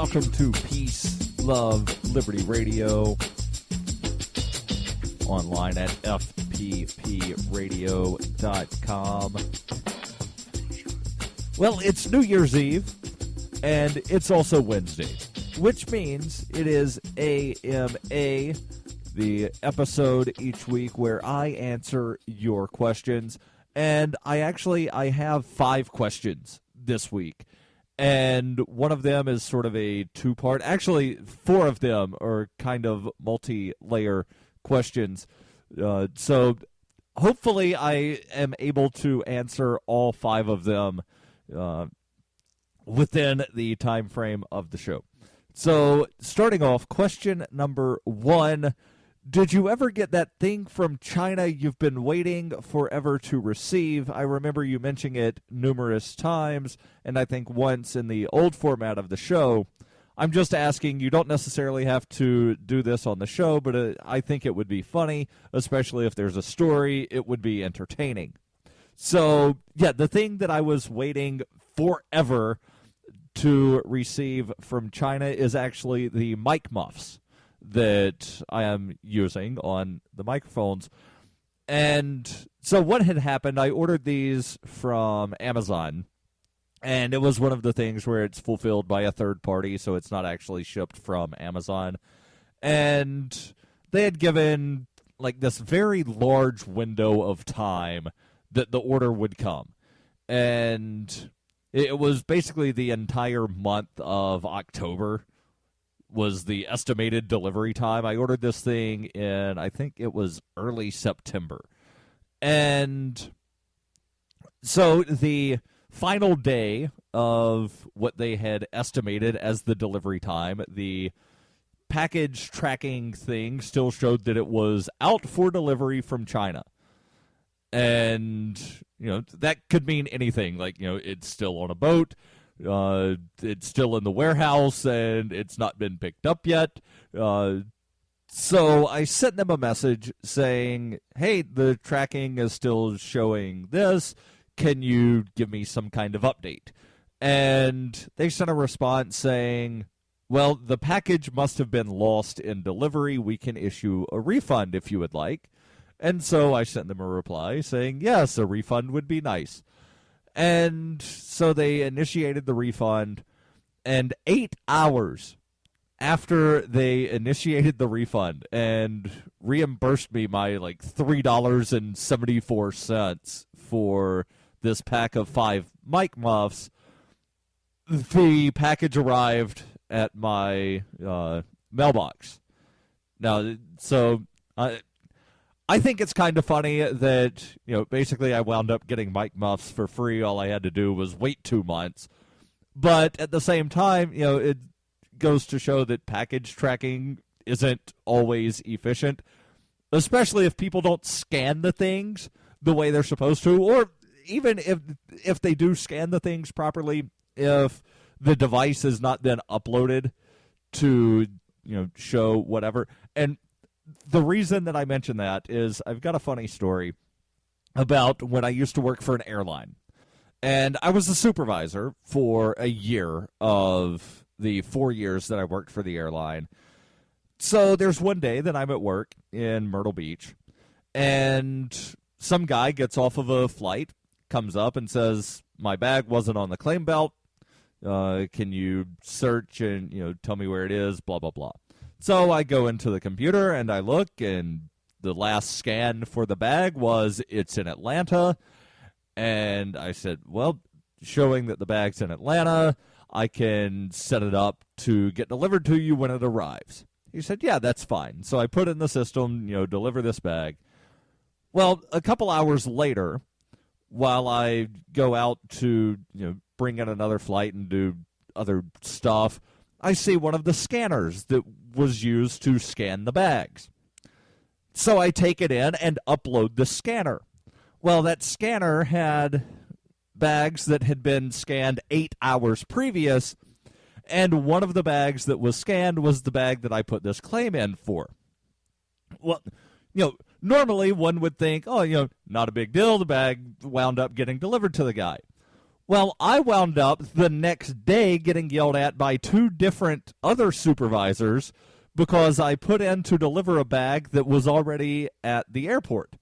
Welcome to Peace, Love, Liberty Radio. Online at fppradio.com. Well, it's New Year's Eve, and it's also Wednesday, which means it is AMA, the episode each week where I answer your questions. And I have 5 questions this week. And one of them is sort of a two-part. Actually, 4 of them are kind of multi-layer questions. So hopefully I am able to answer all 5 of them within the time frame of the show. So starting off, question number 1. Did you ever get that thing from China you've been waiting forever to receive? I remember you mentioning it numerous times, and I think once in the old format of the show. I'm just asking, you don't necessarily have to do this on the show, but I think it would be funny, especially if there's a story. It would be entertaining. So, yeah, the thing that I was waiting forever to receive from China is actually the mic muffs that I am using on the microphones. And so what had happened, I ordered these from Amazon, and it was one of the things where it's fulfilled by a third party, so it's not actually shipped from Amazon. And they had given like this very large window of time that the order would come. And it was basically the entire month of October was the estimated delivery time. I ordered this thing in, I think it was early September. And so the final day of what they had estimated as the delivery time, the package tracking thing still showed that it was out for delivery from China. And, that could mean anything. Like, it's still on a boat. It's still in the warehouse, and it's not been picked up yet. So I sent them a message saying, hey, the tracking is still showing this. Can you give me some kind of update? And they sent a response saying, well, the package must have been lost in delivery. We can issue a refund if you would like. And so I sent them a reply saying, yes, a refund would be nice. And so they initiated the refund, and 8 hours after they initiated the refund and reimbursed me my $3.74 for this pack of 5 mic muffs, the package arrived at my mailbox. Now, so I think it's kind of funny that, basically I wound up getting mic muffs for free. All I had to do was wait 2 months. But at the same time, it goes to show that package tracking isn't always efficient, especially if people don't scan the things the way they're supposed to, or even if they do scan the things properly, if the device is not then uploaded to, show whatever. And the reason that I mention that is I've got a funny story about when I used to work for an airline. And I was a supervisor for a year of the 4 years that I worked for the airline. So there's one day that I'm at work in Myrtle Beach, and some guy gets off of a flight, comes up and says, my bag wasn't on the claim belt. Can you search and, tell me where it is, blah, blah, blah. So I go into the computer and I look, and the last scan for the bag was it's in Atlanta. And I said, well, showing that the bag's in Atlanta, I can set it up to get delivered to you when it arrives. He said, yeah, that's fine. So I put in the system, deliver this bag. Well, a couple hours later, while I go out to, bring in another flight and do other stuff, I see one of the scanners that was used to scan the bags. So I take it in and upload the scanner. Well, that scanner had bags that had been scanned 8 hours previous, and one of the bags that was scanned was the bag that I put this claim in for. Well, normally one would think, not a big deal, the bag wound up getting delivered to the guy. Well, I wound up the next day getting yelled at by 2 different other supervisors because I put in to deliver a bag that was already at the airport.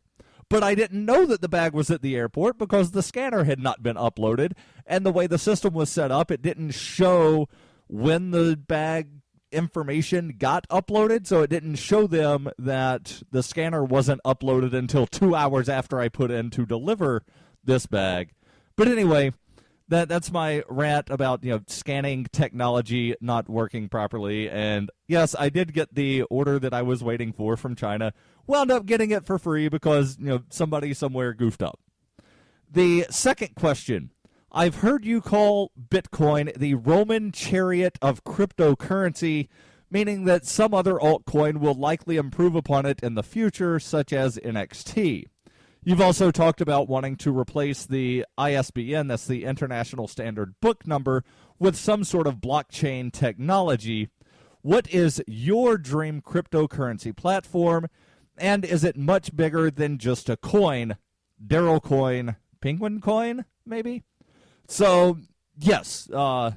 But I didn't know that the bag was at the airport because the scanner had not been uploaded, and the way the system was set up, it didn't show when the bag information got uploaded, so it didn't show them that the scanner wasn't uploaded until 2 hours after I put in to deliver this bag. But anyway, that's my rant about, scanning technology not working properly. And yes, I did get the order that I was waiting for from China. Wound up getting it for free because, somebody somewhere goofed up. The second question. I've heard you call Bitcoin the Roman chariot of cryptocurrency, meaning that some other altcoin will likely improve upon it in the future, such as NXT. You've also talked about wanting to replace the ISBN, that's the International Standard Book Number, with some sort of blockchain technology. What is your dream cryptocurrency platform, and is it much bigger than just a coin? Darryl Coin, Penguin Coin, maybe? So, yes, not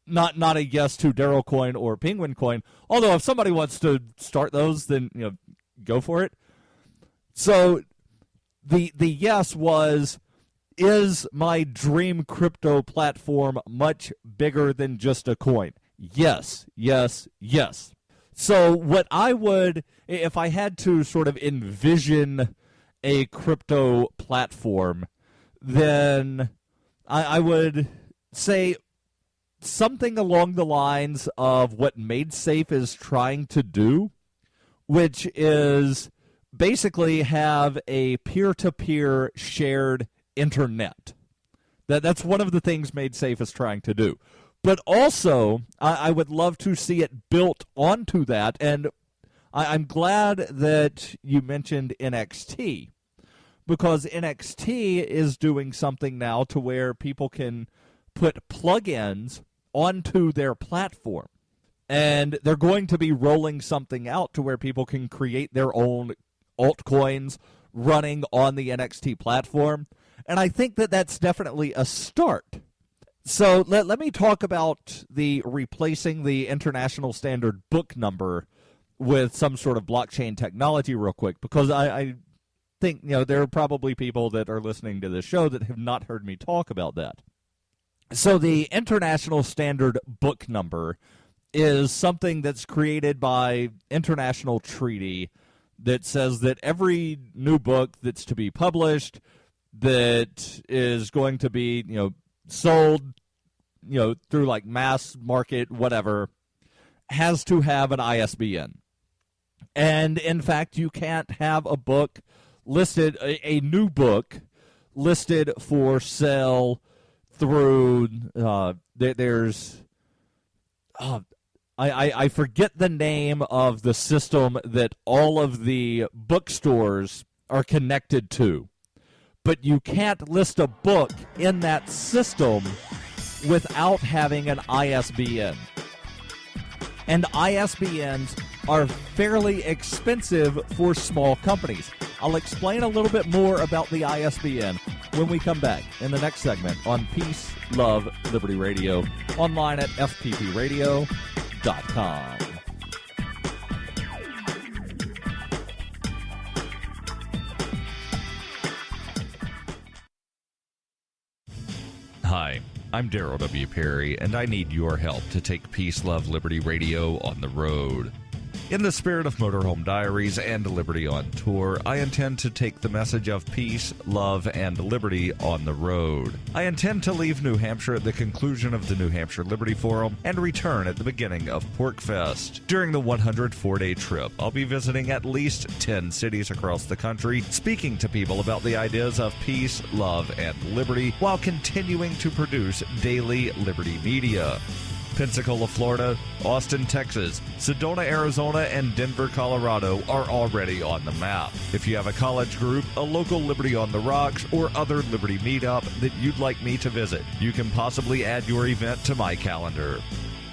a yes to Darryl Coin or Penguin Coin, although if somebody wants to start those, then, go for it. So, the yes was, is my dream crypto platform much bigger than just a coin? Yes, yes, yes. So what I would, if I had to sort of envision a crypto platform, then I would say something along the lines of what MadeSafe is trying to do, which is basically have a peer-to-peer shared internet. That's one of the things MadeSafe is trying to do. But also, I would love to see it built onto that, and I'm glad that you mentioned NXT, because NXT is doing something now to where people can put plugins onto their platform. And they're going to be rolling something out to where people can create their own altcoins running on the NXT platform. And I think that that's definitely a start. So let me talk about the replacing the International Standard Book Number with some sort of blockchain technology real quick, because I think there are probably people that are listening to this show that have not heard me talk about that. So the International Standard Book Number is something that's created by international treaty that says that every new book that's to be published, that is going to be, sold, through like mass market, whatever, has to have an ISBN. And in fact, you can't have a book listed, a new book listed for sale through, I forget the name of the system that all of the bookstores are connected to. But you can't list a book in that system without having an ISBN. And ISBNs are fairly expensive for small companies. I'll explain a little bit more about the ISBN when we come back in the next segment on Peace, Love, Liberty Radio, online at fppradio.com. Hi, I'm Darryl W. Perry, and I need your help to take Peace, Love, Liberty Radio on the road. In the spirit of Motorhome Diaries and Liberty on Tour, I intend to take the message of peace, love, and liberty on the road. I intend to leave New Hampshire at the conclusion of the New Hampshire Liberty Forum and return at the beginning of PorcFest. During the 104-day trip, I'll be visiting at least 10 cities across the country, speaking to people about the ideas of peace, love, and liberty, while continuing to produce daily Liberty media. Pensacola, Florida, Austin, Texas, Sedona, Arizona, and Denver, Colorado are already on the map. If you have a college group, a local Liberty on the Rocks, or other Liberty meetup that you'd like me to visit, you can possibly add your event to my calendar.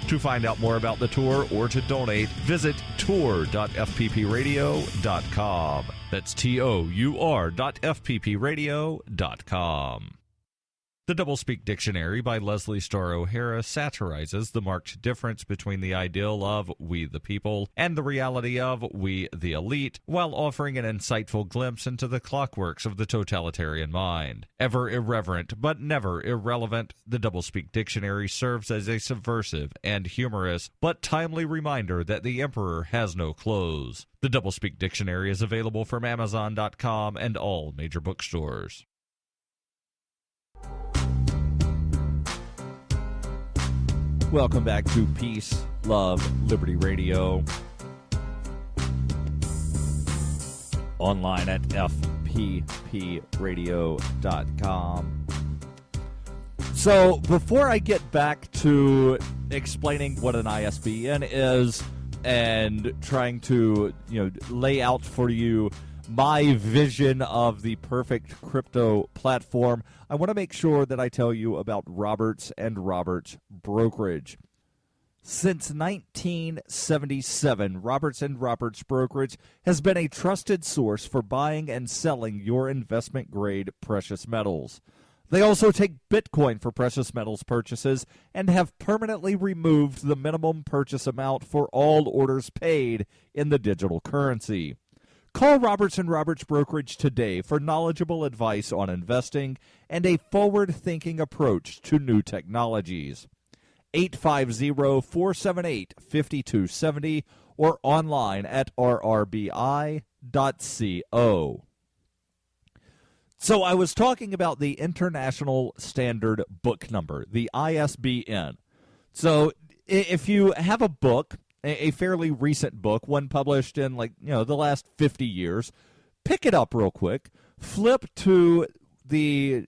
To find out more about the tour or to donate, visit tour.fppradio.com. That's tour.fppradio.com. The Doublespeak Dictionary by Leslie Starr O'Hara satirizes the marked difference between the ideal of we the people and the reality of we the elite, while offering an insightful glimpse into the clockworks of the totalitarian mind. Ever irreverent but never irrelevant, the Doublespeak Dictionary serves as a subversive and humorous but timely reminder that the emperor has no clothes. The Doublespeak Dictionary is available from Amazon.com and all major bookstores. Welcome back to Peace, Love, Liberty Radio. Online at fppradio.com. So, before I get back to explaining what an ISBN is and trying to, lay out for you my vision of the perfect crypto platform, I want to make sure that I tell you about Roberts and Roberts Brokerage. Since 1977, Roberts and Roberts Brokerage has been a trusted source for buying and selling your investment-grade precious metals. They also take Bitcoin for precious metals purchases and have permanently removed the minimum purchase amount for all orders paid in the digital currency. Call Roberts & Roberts Brokerage today for knowledgeable advice on investing and a forward-thinking approach to new technologies. 850-478-5270 or online at rrbi.co. So I was talking about the International Standard Book Number, the ISBN. So if you have a book, a fairly recent book, one published in the last 50 years, pick it up real quick, flip to the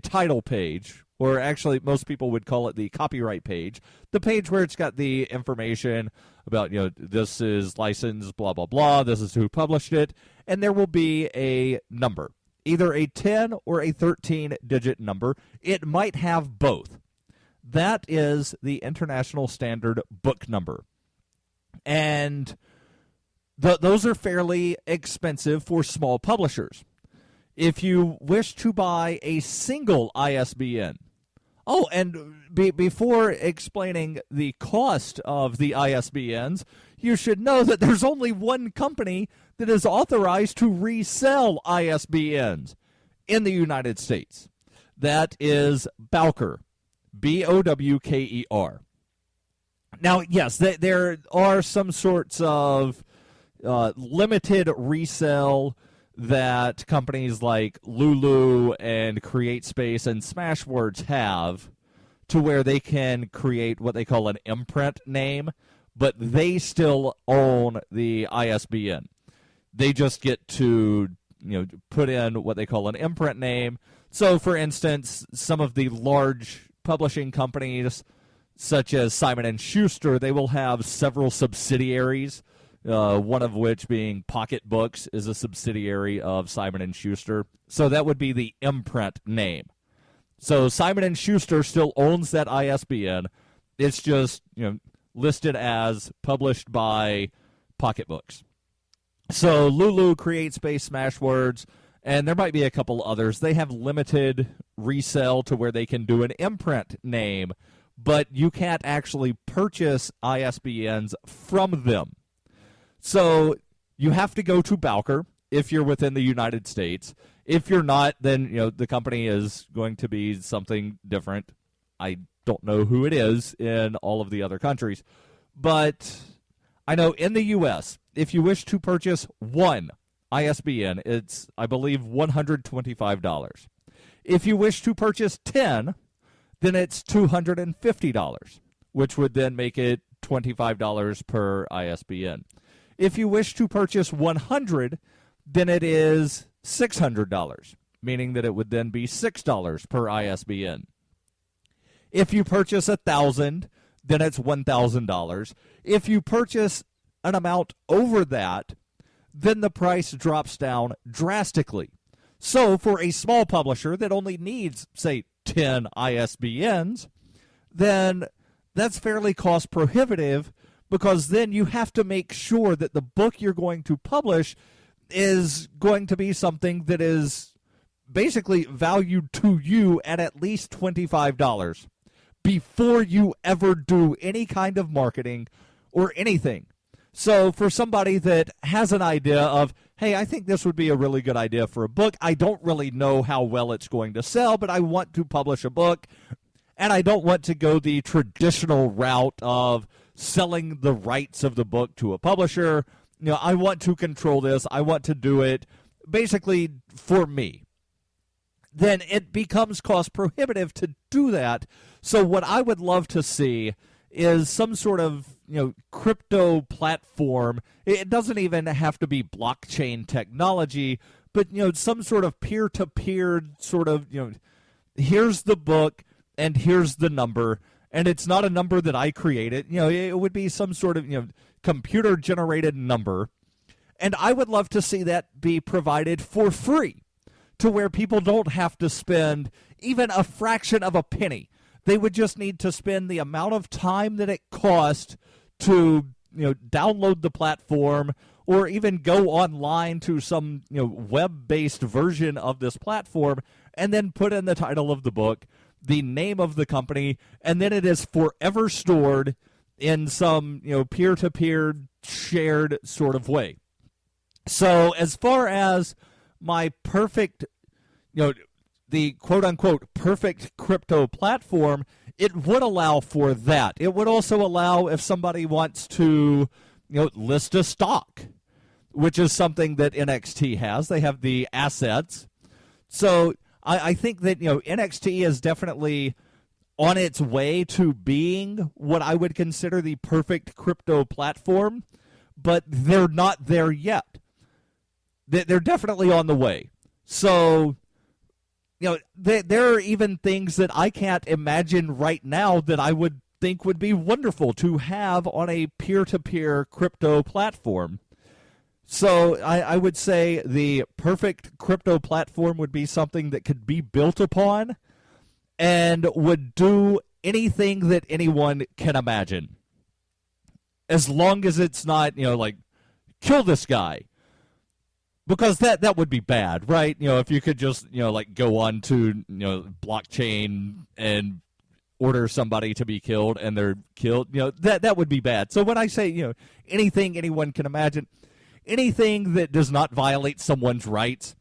title page, or actually most people would call it the copyright page, the page where it's got the information about, this is licensed, blah, blah, blah, this is who published it, and there will be a number, either a 10 or a 13-digit number. It might have both. That is the International Standard Book Number. And those are fairly expensive for small publishers. If you wish to buy a single ISBN, and before explaining the cost of the ISBNs, you should know that there's only one company that is authorized to resell ISBNs in the United States. That is Bowker. Bowker. Now, yes, there are some sorts of limited resale that companies like Lulu and CreateSpace and Smashwords have, to where they can create what they call an imprint name, but they still own the ISBN. They just get to put in what they call an imprint name. So, for instance, some of the large publishing companies, such as Simon & Schuster, they will have several subsidiaries, one of which being Pocket Books is a subsidiary of Simon & Schuster. So that would be the imprint name. So Simon & Schuster still owns that ISBN. It's just listed as published by Pocket Books. So Lulu, CreateSpace, Smashwords, and there might be a couple others. They have limited resale to where they can do an imprint name, but you can't actually purchase ISBNs from them. So you have to go to Bowker if you're within the United States. If you're not, then the company is going to be something different. I don't know who it is in all of the other countries. But I know in the U.S., if you wish to purchase one ISBN, it's, I believe, $125. If you wish to purchase 10, then it's $250, which would then make it $25 per ISBN. If you wish to purchase 100, then it is $600, meaning that it would then be $6 per ISBN. If you purchase 1,000, then it's $1,000. If you purchase an amount over that, then the price drops down drastically. So for a small publisher that only needs, say, 10 ISBNs, then that's fairly cost prohibitive, because then you have to make sure that the book you're going to publish is going to be something that is basically valued to you at least $25 before you ever do any kind of marketing or anything. So for somebody that has an idea of, hey, I think this would be a really good idea for a book. I don't really know how well it's going to sell, but I want to publish a book, and I don't want to go the traditional route of selling the rights of the book to a publisher. I want to control this. I want to do it basically for me. Then it becomes cost prohibitive to do that. So what I would love to see is some sort of crypto platform. It doesn't even have to be blockchain technology, but some sort of peer-to-peer sort of here's the book and here's the number, and it's not a number that I created. It would be some sort of computer generated number, and I would love to see that be provided for free, to where people don't have to spend even a fraction of a penny. They would just need to spend the amount of time that it costs to download the platform, or even go online to some web-based version of this platform, and then put in the title of the book, the name of the company, and then it is forever stored in some peer-to-peer shared sort of way. So as far as my perfect, the quote-unquote perfect crypto platform, it would allow for that. It would also allow if somebody wants to, list a stock, which is something that NXT has. They have the assets. So I think that, NXT is definitely on its way to being what I would consider the perfect crypto platform, but they're not there yet. They're definitely on the way. So, there are even things that I can't imagine right now that I would think would be wonderful to have on a peer-to-peer crypto platform. So I would say the perfect crypto platform would be something that could be built upon and would do anything that anyone can imagine. As long as it's not, like, kill this guy. Because that would be bad, right? If you could just, like go on to, blockchain and order somebody to be killed and they're killed, that would be bad. So when I say, anything anyone can imagine, anything that does not violate someone's rights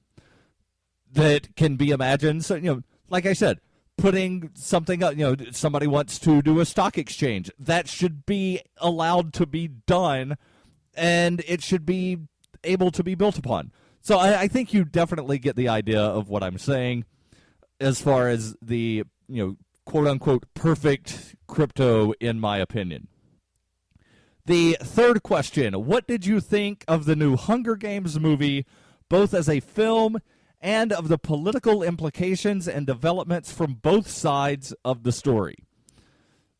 that can be imagined. So, like I said, putting something up, somebody wants to do a stock exchange, that should be allowed to be done, and it should be able to be built upon. So I think you definitely get the idea of what I'm saying as far as the, quote-unquote perfect crypto, in my opinion. The third question, what did you think of the new Hunger Games movie, both as a film and of the political implications and developments from both sides of the story?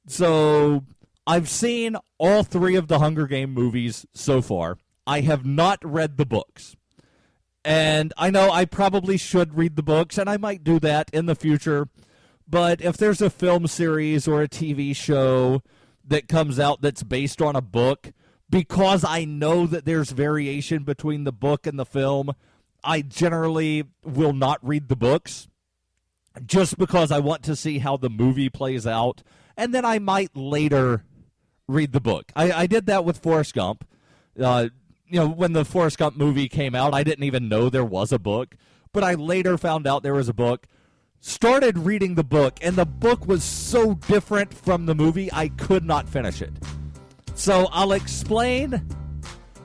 So I've seen all three of the Hunger Game movies so far. I have not read the books. And I know I probably should read the books, and I might do that in the future. But if there's a film series or a TV show that comes out that's based on a book, because I know that there's variation between the book and the film, I generally will not read the books just because I want to see how the movie plays out. And then I might later read the book. I did that with Forrest Gump. When the Forrest Gump movie came out, I didn't even know there was a book, but I later found out there was a book, started reading the book, and the book was so different from the movie, I could not finish it. So I'll explain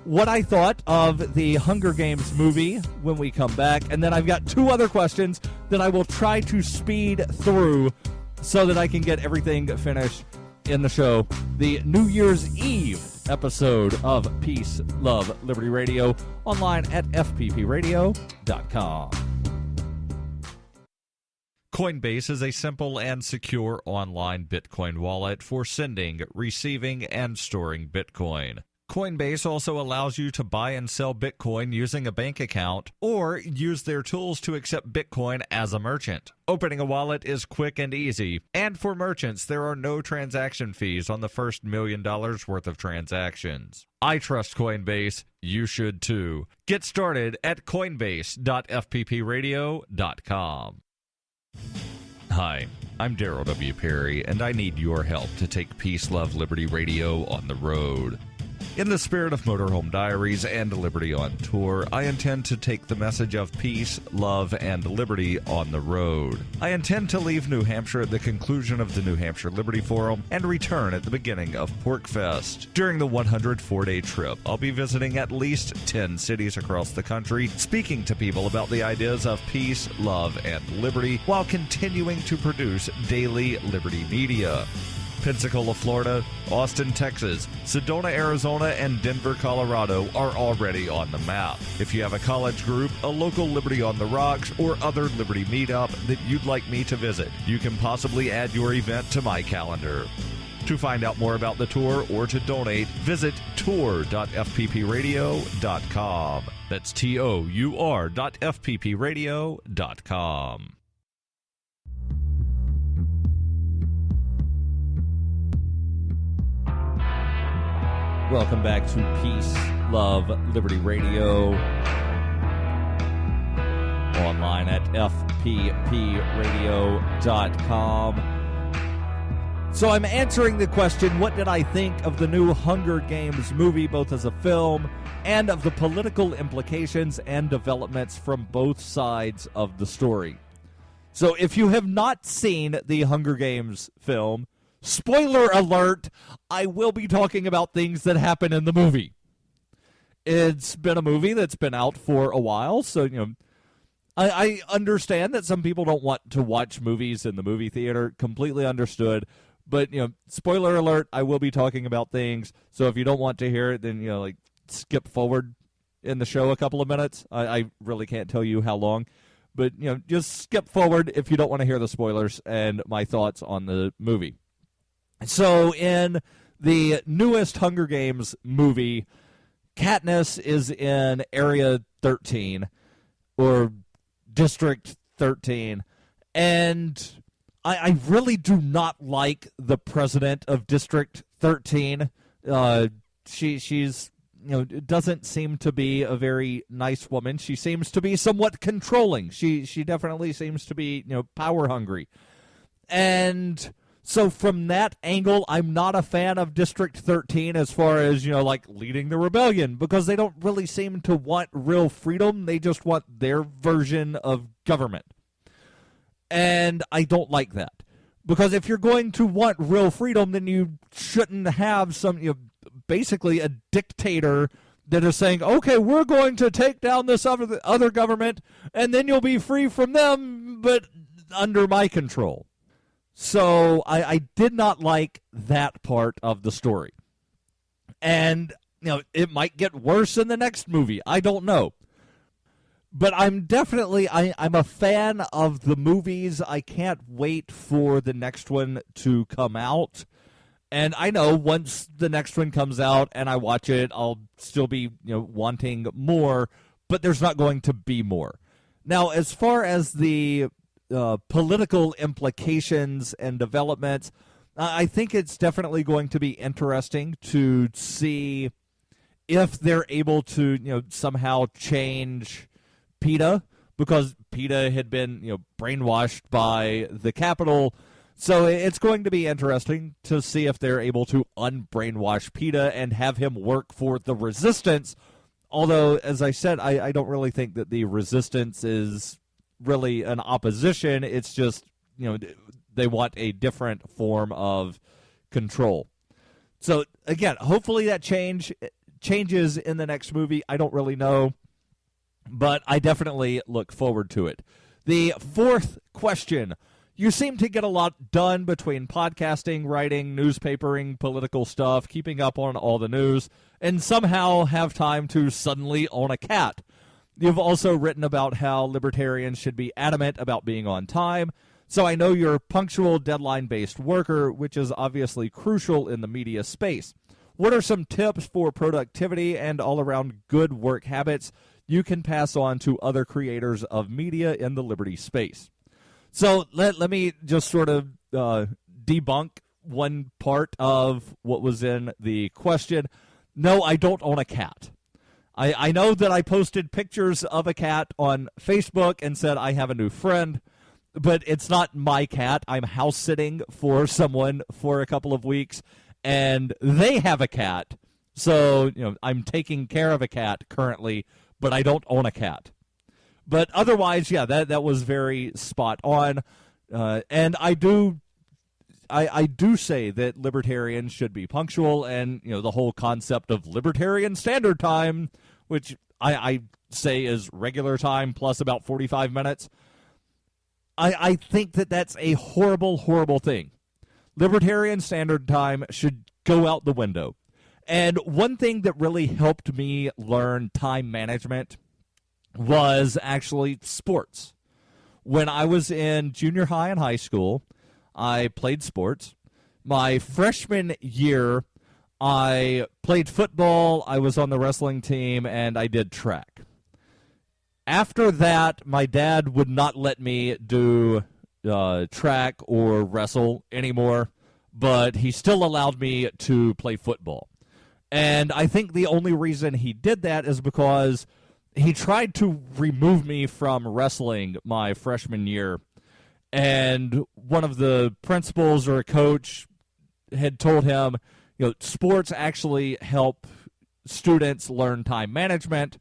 what I thought of the Hunger Games movie when we come back, and then I've got two other questions that I will try to speed through so that I can get everything finished in the show. The New Year's Eve episode of Peace, Love, Liberty Radio, online at fppradio.com. Coinbase is a simple and secure online Bitcoin wallet for sending, receiving, and storing Bitcoin. Coinbase also allows you to buy and sell Bitcoin using a bank account or use their tools to accept Bitcoin as a merchant. Opening a wallet is quick and easy, and for merchants, there are no transaction fees on the first $1 million worth of transactions. I trust Coinbase. You should too. Get started at coinbase.fppradio.com. Hi, I'm Darryl W. Perry, and I need your help to take Peace, Love, Liberty Radio on the road. In the spirit of Motorhome Diaries and Liberty on Tour, I intend to take the message of peace, love, and liberty on the road. I intend to leave New Hampshire at the conclusion of the New Hampshire Liberty Forum and return at the beginning of PorkFest. During the 104-day trip, I'll be visiting at least 10 cities across the country, speaking to people about the ideas of peace, love, and liberty, while continuing to produce daily Liberty media. Pensacola, Florida, Austin, Texas, Sedona, Arizona, and Denver, Colorado are already on the map. If you have a college group, a local Liberty on the Rocks, or other Liberty meetup that you'd like me to visit, you can possibly add your event to my calendar. To find out more about the tour or to donate, visit tour.fppradio.com. That's tour.fppradio.com. Welcome back to Peace, Love, Liberty Radio. Online at fppradio.com. So I'm answering the question, what did I think of the new Hunger Games movie, both as a film and of the political implications and developments from both sides of the story. So if you have not seen the Hunger Games film, spoiler alert, I will be talking about things that happen in the movie. It's been a movie that's been out for a while, so I understand that some people don't want to watch movies in the movie theater. Completely understood. But, spoiler alert, I will be talking about things. So if you don't want to hear it, then, skip forward in the show a couple of minutes. I really can't tell you how long. But, just skip forward if you don't want to hear the spoilers and my thoughts on the movie. So in the newest Hunger Games movie, Katniss is in Area 13, or District 13, and I really do not like the president of District 13. She's doesn't seem to be a very nice woman. She seems to be somewhat controlling. She definitely seems to be power hungry, and so from that angle, I'm not a fan of District 13 as far as, leading the rebellion, because they don't really seem to want real freedom. They just want their version of government. And I don't like that. Because if you're going to want real freedom, then you shouldn't have basically a dictator that is saying, okay, we're going to take down this other government, and then you'll be free from them, but under my control. So I did not like that part of the story. And, it might get worse in the next movie. I don't know. But I'm definitely, I'm a fan of the movies. I can't wait for the next one to come out. And I know once the next one comes out and I watch it, I'll still be, wanting more. But there's not going to be more. Now, as far as the political implications and developments, I think it's definitely going to be interesting to see if they're able to, somehow change PETA, because PETA had been, brainwashed by the Capitol. So it's going to be interesting to see if they're able to unbrainwash PETA and have him work for the resistance. Although, as I said, I don't really think that the resistance is really an opposition. It's just, they want a different form of control. So again, hopefully that changes in the next movie. I don't really know, but I definitely look forward to it. The fourth question: you seem to get a lot done between podcasting, writing, newspapering, political stuff, keeping up on all the news, and somehow have time to suddenly own a cat. You've also written about how libertarians should be adamant about being on time. So I know you're a punctual, deadline-based worker, which is obviously crucial in the media space. What are some tips for productivity and all-around good work habits you can pass on to other creators of media in the Liberty space? So let me just sort of debunk one part of what was in the question. No, I don't own a cat. I know that I posted pictures of a cat on Facebook and said I have a new friend, but it's not my cat. I'm house sitting for someone for a couple of weeks, and they have a cat. So, I'm taking care of a cat currently, but I don't own a cat. But otherwise, yeah, that was very spot on. And I do say that libertarians should be punctual, and the whole concept of libertarian standard time, which I say is regular time plus about 45 minutes. I think that that's a horrible, horrible thing. Libertarian standard time should go out the window. And one thing that really helped me learn time management was actually sports. When I was in junior high and high school, I played sports. My freshman year, I played football, I was on the wrestling team, and I did track. After that, my dad would not let me do track or wrestle anymore, but he still allowed me to play football. And I think the only reason he did that is because he tried to remove me from wrestling my freshman year. And one of the principals or a coach had told him, sports actually help students learn time management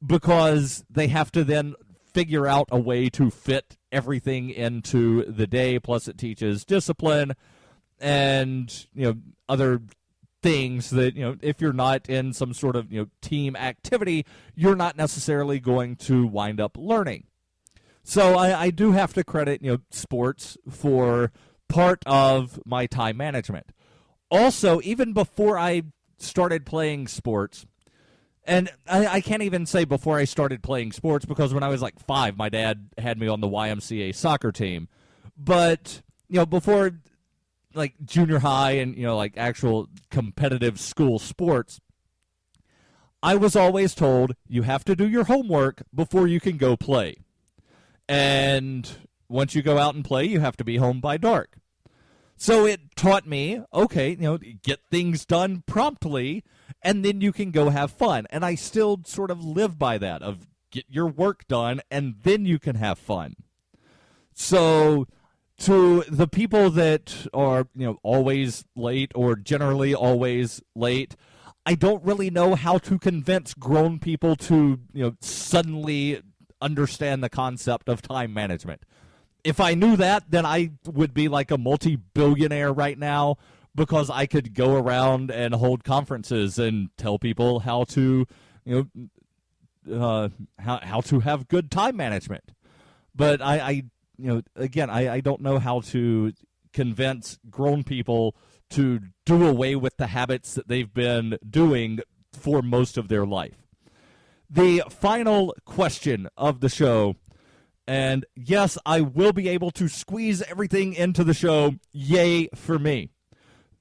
because they have to then figure out a way to fit everything into the day. Plus, it teaches discipline and, other things that, if you're not in some sort of, team activity, you're not necessarily going to wind up learning. So I do have to credit, sports for part of my time management. Also, even before I started playing sports, and I can't even say before I started playing sports because when I was like 5, my dad had me on the YMCA soccer team. But, before like junior high and, like actual competitive school sports, I was always told you have to do your homework before you can go play. And once you go out and play, you have to be home by dark. So it taught me, okay, get things done promptly, and then you can go have fun. And I still sort of live by that, of get your work done, and then you can have fun. So to the people that are, always late or generally always late, I don't really know how to convince grown people to, suddenly understand the concept of time management. If I knew that, then I would be like a multi-billionaire right now because I could go around and hold conferences and tell people how to, how to have good time management. But I don't know how to convince grown people to do away with the habits that they've been doing for most of their life. The final question of the show, and yes, I will be able to squeeze everything into the show. Yay for me.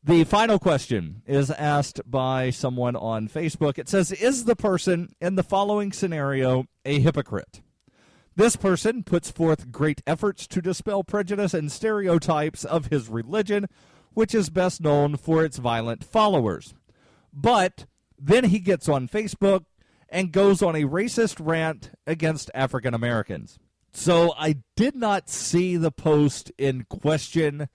The final question is asked by someone on Facebook. It says, is the person in the following scenario a hypocrite? This person puts forth great efforts to dispel prejudice and stereotypes of his religion, which is best known for its violent followers. But then he gets on Facebook and goes on a racist rant against African Americans. So I did not see the post in question,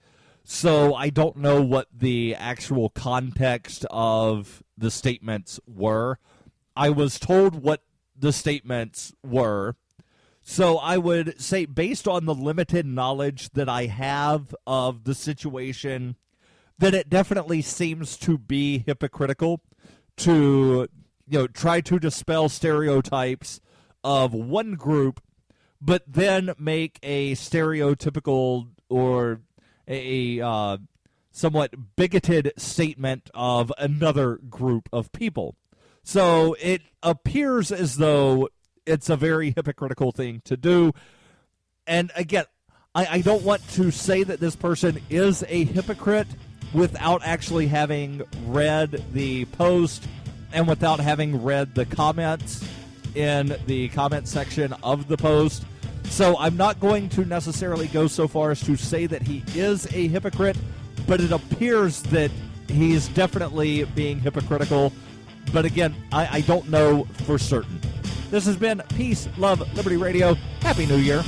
so I don't know what the actual context of the statements were. I was told what the statements were, so I would say based on the limited knowledge that I have of the situation, that it definitely seems to be hypocritical to try to dispel stereotypes of one group, but then make a stereotypical or a somewhat bigoted statement of another group of people. So it appears as though it's a very hypocritical thing to do. And again, I don't want to say that this person is a hypocrite, without actually having read the post and without having read the comments in the comment section of the post. So I'm not going to necessarily go so far as to say that he is a hypocrite, but it appears that he's definitely being hypocritical. But again, I don't know for certain. This has been Peace, Love, Liberty Radio. Happy New Year.